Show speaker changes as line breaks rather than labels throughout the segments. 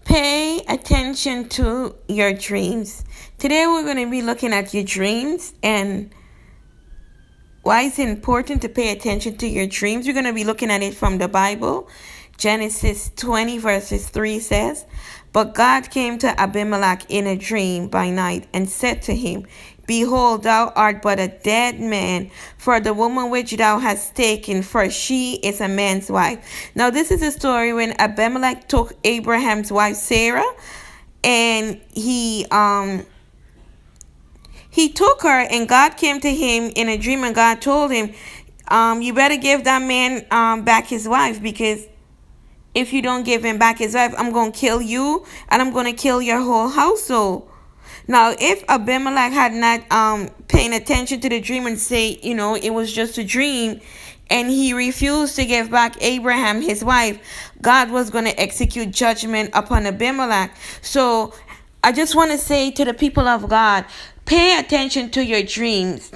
Pay attention to your dreams. Today we're going to be looking at your dreams and why it's important to pay attention to your dreams. We're going to be looking at it from the Bible. Genesis 20 verses 3 says, "But God came to Abimelech in a dream by night and said to him, Behold, thou art but a dead man, for the woman which thou hast taken, for she is a man's wife." Now this is a story when Abimelech took Abraham's wife Sarah, and he took her, and God came to him in a dream, and God told him, you better give that man back his wife, because if you don't give him back his wife, I'm going to kill you, and I'm going to kill your whole household. Now, if Abimelech had not paying attention to the dream and say, it was just a dream, and he refused to give back Abraham his wife, God was going to execute judgment upon Abimelech. So I just want to say to the people of God, pay attention to your dreams.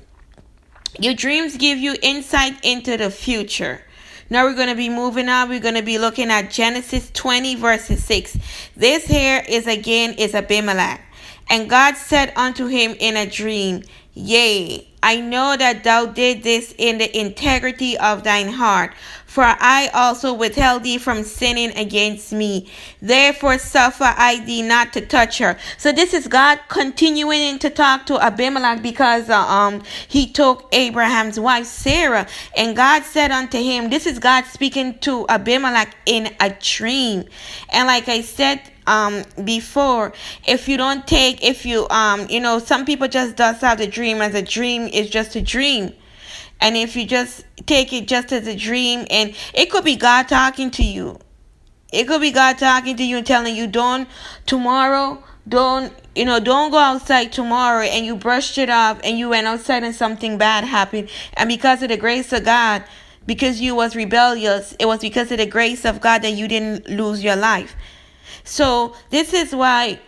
Your dreams give you insight into the future. Now we're going to be moving on. We're going to be looking at Genesis 20 verses 6. This here is Abimelech. "And God said unto him in a dream, Yea, I know that thou did this in the integrity of thine heart, for I also withheld thee from sinning against me. Therefore suffer I thee not to touch her." So this is God continuing to talk to Abimelech because he took Abraham's wife Sarah, and God said unto him, this is God speaking to Abimelech in a dream. And like I said before, if you some people just does have the dream as a dream is just a dream. And if you just take it just as a dream, and it could be God talking to you. It could be God talking to you and telling you, don't go outside tomorrow, and you brushed it off and you went outside and something bad happened. And because of the grace of God, because you was rebellious, it was because of the grace of God that you didn't lose your life. So this is why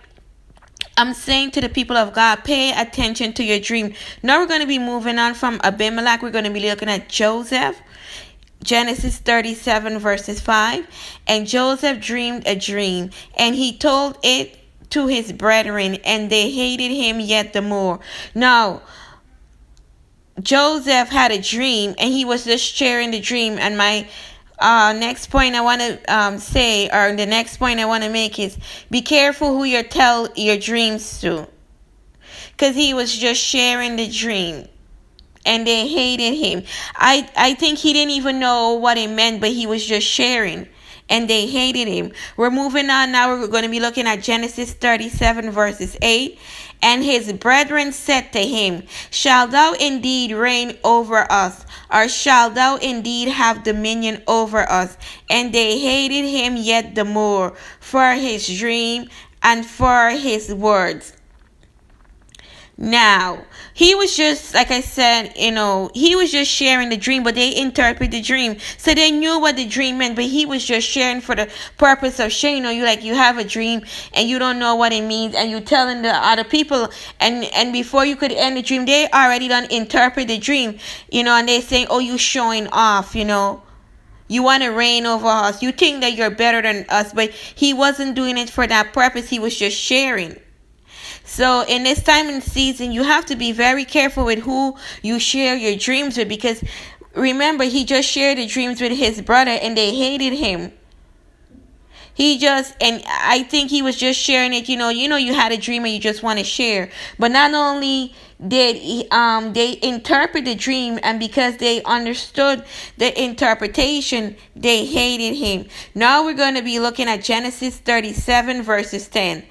I'm saying to the people of God, pay attention to your dream. Now we're going to be moving on from Abimelech. We're going to be looking at Joseph. Genesis 37 verses 5. "And Joseph dreamed a dream, and he told it to his brethren, and they hated him yet the more." Now, Joseph had a dream, and he was just sharing the dream. And my next point I want to say, or the next point I want to make is, be careful who you tell your dreams to, because he was just sharing the dream and they hated him. I think he didn't even know what it meant, but he was just sharing and they hated him. We're moving on now. We're going to be looking at Genesis 37 verses 8. "And his brethren said to him, Shalt thou indeed reign over us, or shalt thou indeed have dominion over us? And they hated him yet the more for his dream and for his words." Now, he was just, like I said, he was just sharing the dream, but they interpreted the dream. So they knew what the dream meant, but he was just sharing for the purpose of sharing. You have a dream and you don't know what it means, and you telling the other people, and before you could end the dream, they already done interpret the dream, and they saying, "Oh, you showing off, you want to reign over us. You think that you're better than us," but he wasn't doing it for that purpose. He was just sharing. So in this time and season, you have to be very careful with who you share your dreams with, because remember, he just shared the dreams with his brother and they hated him. And I think he was just sharing it, you had a dream and you just want to share. But not only did they interpret the dream, and because they understood the interpretation, they hated him. Now we're going to be looking at Genesis 37 verses 10.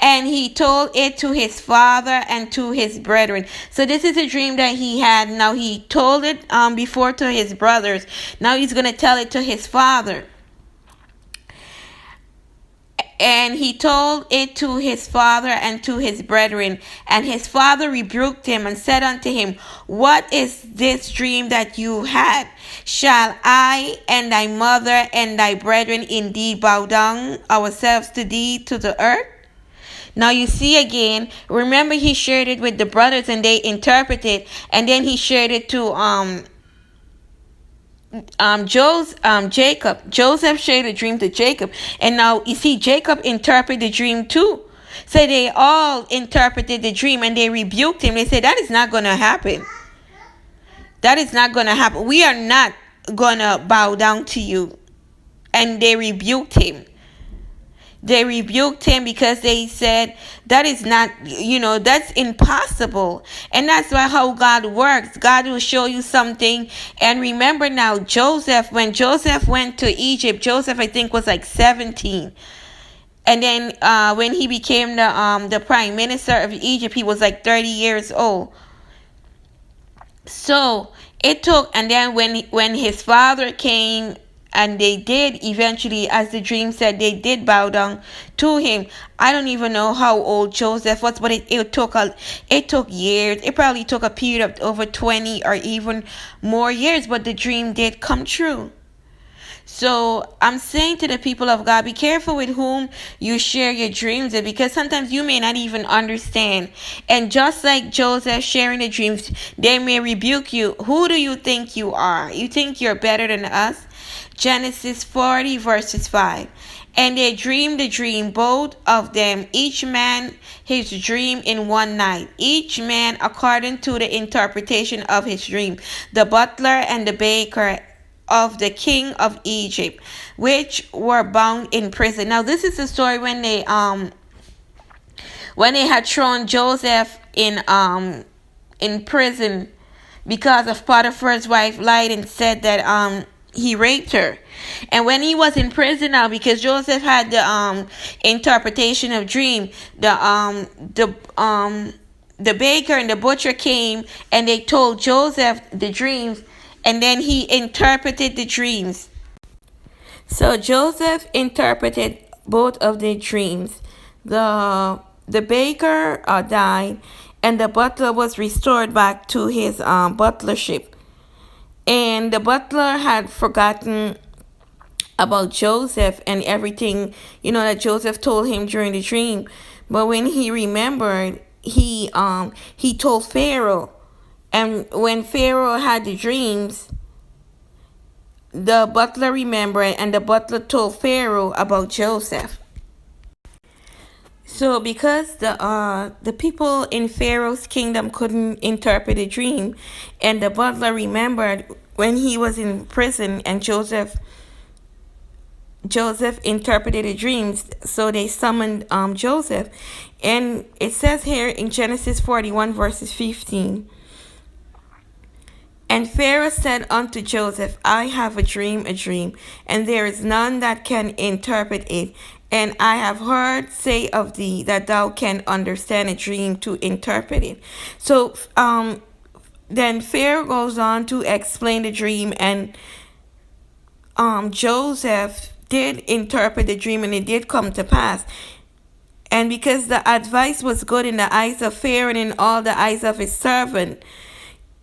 "And he told it to his father and to his brethren." So this is a dream that he had. Now he told it before to his brothers. Now he's going to tell it to his father. "And he told it to his father and to his brethren. And his father rebuked him and said unto him, What is this dream that you had? Shall I and thy mother and thy brethren indeed bow down ourselves to thee to the earth?" Now you see again, remember he shared it with the brothers and they interpreted, and then he shared it to Joseph shared a dream to Jacob, and now you see Jacob interpreted the dream too. So they all interpreted the dream and they rebuked him. They said, that is not going to happen. That is not going to happen. We are not going to bow down to you. And they rebuked him. They rebuked him because they said that is not, that's impossible. And that's why how God works. God will show you something. And remember now, when Joseph went to Egypt, Joseph, I think, was like 17. And then when he became the prime minister of Egypt, he was like 30 years old. So it took, and then when his father came, and they did eventually, as the dream said, they did bow down to him. I don't even know how old Joseph was, but it took years. It probably took a period of over 20 or even more years, but the dream did come true. So I'm saying to the people of God, be careful with whom you share your dreams with, because sometimes you may not even understand. And just like Joseph sharing the dreams, they may rebuke you. Who do you think you are? You think you're better than us? Genesis 40 verses 5. And they dreamed the dream, both of them, each man his dream in one night, each man according to the interpretation of his dream, the butler and the baker of the king of Egypt, which were bound in prison. Now this is the story when they had thrown Joseph in prison because of Potiphar's wife lied and said that he raped her. And when he was in prison now, because Joseph had the interpretation of dream, the baker and the butcher came and they told Joseph the dreams, and then he interpreted the dreams. So Joseph interpreted both of the dreams. The baker died, and the butler was restored back to his butlership. And the butler had forgotten about Joseph and everything, that Joseph told him during the dream. But when he remembered, he told Pharaoh. And when Pharaoh had the dreams, the butler remembered, and the butler told Pharaoh about Joseph. So because the people in Pharaoh's kingdom couldn't interpret a dream, and the butler remembered when he was in prison, and Joseph interpreted the dreams, so they summoned Joseph. And it says here in Genesis 41 verses 15. And Pharaoh said unto Joseph, I have a dream, and there is none that can interpret it. And I have heard say of thee that thou can understand a dream to interpret it. So then Pharaoh goes on to explain the dream, and Joseph did interpret the dream, and it did come to pass. And because the advice was good in the eyes of Pharaoh and in all the eyes of his servant,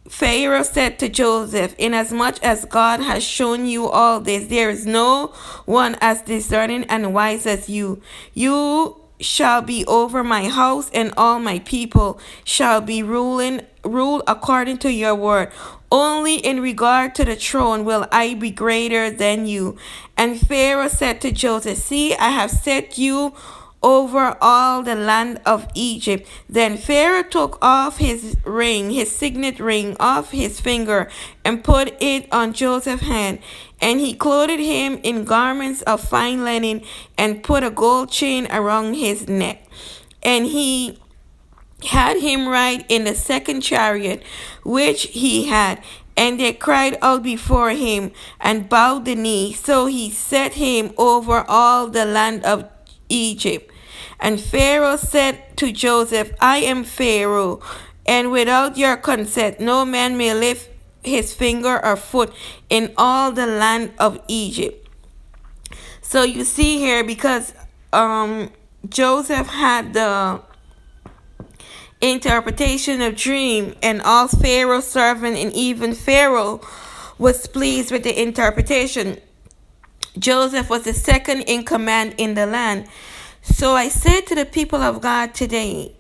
Pharaoh said to Joseph, inasmuch as God has shown you all this, there is no one as discerning and wise as you. You shall be over my house, and all my people shall be ruled according to your word. Only in regard to the throne will I be greater than you. And Pharaoh said to Joseph, see, I have set you over all the land of Egypt. Then Pharaoh took off his ring, his signet ring, off his finger, and put it on Joseph's hand. And he clothed him in garments of fine linen, and put a gold chain around his neck. And he had him ride in the second chariot which he had. And they cried out before him, and bowed the knee. So he set him over all the land of Egypt. And Pharaoh said to Joseph, I am Pharaoh, and without your consent no man may lift his finger or foot in all the land of Egypt. So you see here, because Joseph had the interpretation of dream, and all Pharaoh's servant and even Pharaoh was pleased with the interpretation. Joseph was the second in command in the land. So I said to the people of God today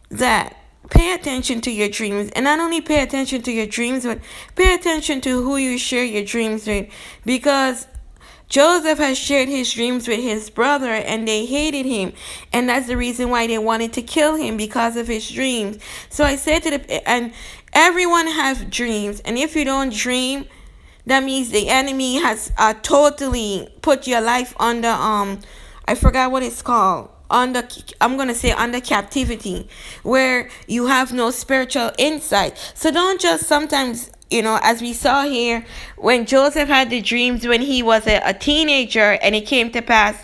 that pay attention to your dreams, and not only pay attention to your dreams, but pay attention to who you share your dreams with, because Joseph has shared his dreams with his brother and they hated him, and that's the reason why they wanted to kill him, because of his dreams. So I said to and everyone has dreams, and if you don't dream, that means the enemy has totally put your life under I forgot what it's called, under, I'm gonna say under captivity, where you have no spiritual insight. So don't just sometimes, as we saw here, when Joseph had the dreams when he was a teenager, and it came to pass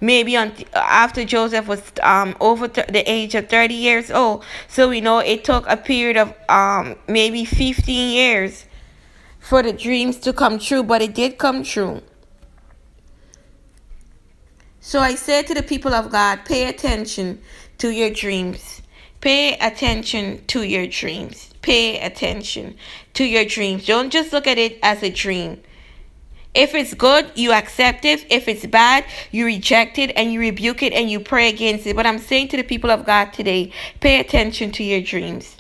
maybe after Joseph was over the age of 30 years old. So we know it took a period of maybe 15 years for the dreams to come true, but it did come true. So I said to the people of God, pay attention to your dreams. Pay attention to your dreams. Pay attention to your dreams. Don't just look at it as a dream. If it's good, you accept it. If it's bad, you reject it and you rebuke it and you pray against it. But I'm saying to the people of God today, pay attention to your dreams.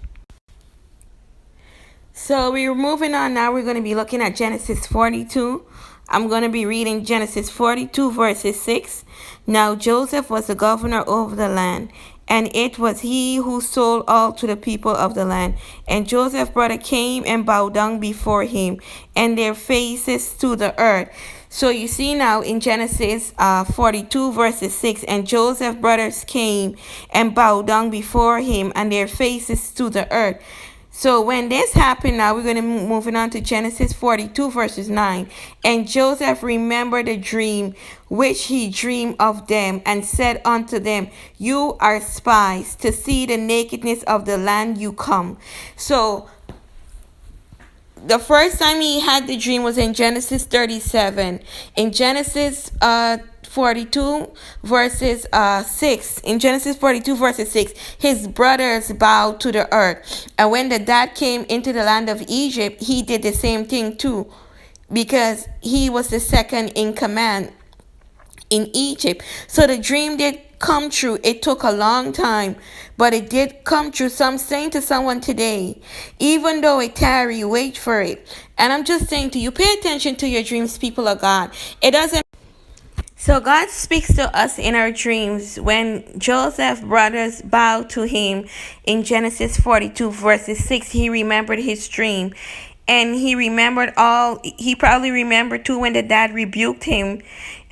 So we're moving on now. We're going to be looking at Genesis 42. I'm going to be reading Genesis 42 verses 6. Now Joseph was the governor over the land, and it was he who sold all to the people of the land. And Joseph's brother came and bowed down before him, and their faces to the earth. So you see now in Genesis 42 verses 6, and Joseph's brothers came and bowed down before him, and their faces to the earth. So when this happened, now we're going to moving on to Genesis 42 verses 9. And Joseph remembered the dream which he dreamed of them, and said unto them, you are spies, to see the nakedness of the land you come. So the first time he had the dream was in Genesis 37. In Genesis 42 verses 6, in Genesis 42 verses 6, his brothers bowed to the earth. And when the dad came into the land of Egypt, he did the same thing too, because he was the second in command in Egypt. So the dream did come true. It took a long time, but it did come true. So I'm saying to someone today, even though it tarry, wait for it. And I'm just saying to you, pay attention to your dreams, people of God. It doesn't. So God speaks to us in our dreams. When Joseph's brothers bowed to him in Genesis 42 verses 6, he remembered his dream. And he probably remembered too when the dad rebuked him.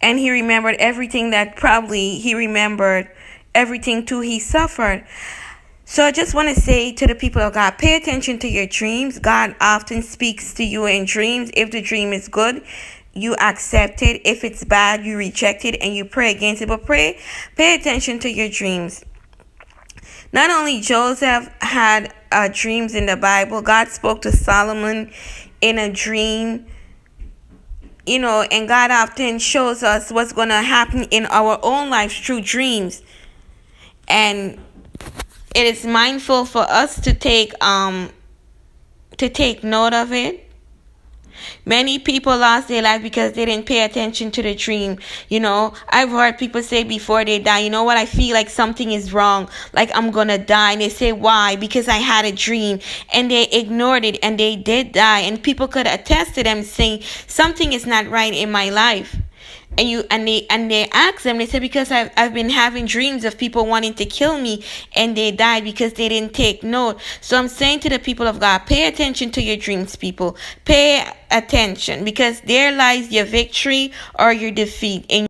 And he remembered everything everything too he suffered. So I just want to say to the people of God, pay attention to your dreams. God often speaks to you in dreams. If the dream is good, you accept it. If it's bad, you reject it and you pray against it. But pay attention to your dreams. Not only Joseph had dreams in the Bible, God spoke to Solomon in a dream. And God often shows us what's going to happen in our own lives through dreams. And it is mindful for us to take note of it. Many people lost their life because they didn't pay attention to the dream. I've heard people say before they die, what, I feel like something is wrong, like I'm gonna die. And they say, why? Because I had a dream. And they ignored it and they did die. And people could attest to them saying, something is not right in my life. And they ask them, they say, because I've been having dreams of people wanting to kill me, and they died because they didn't take note. So I'm saying to the people of God, pay attention to your dreams, people. Pay attention, because there lies your victory or your defeat.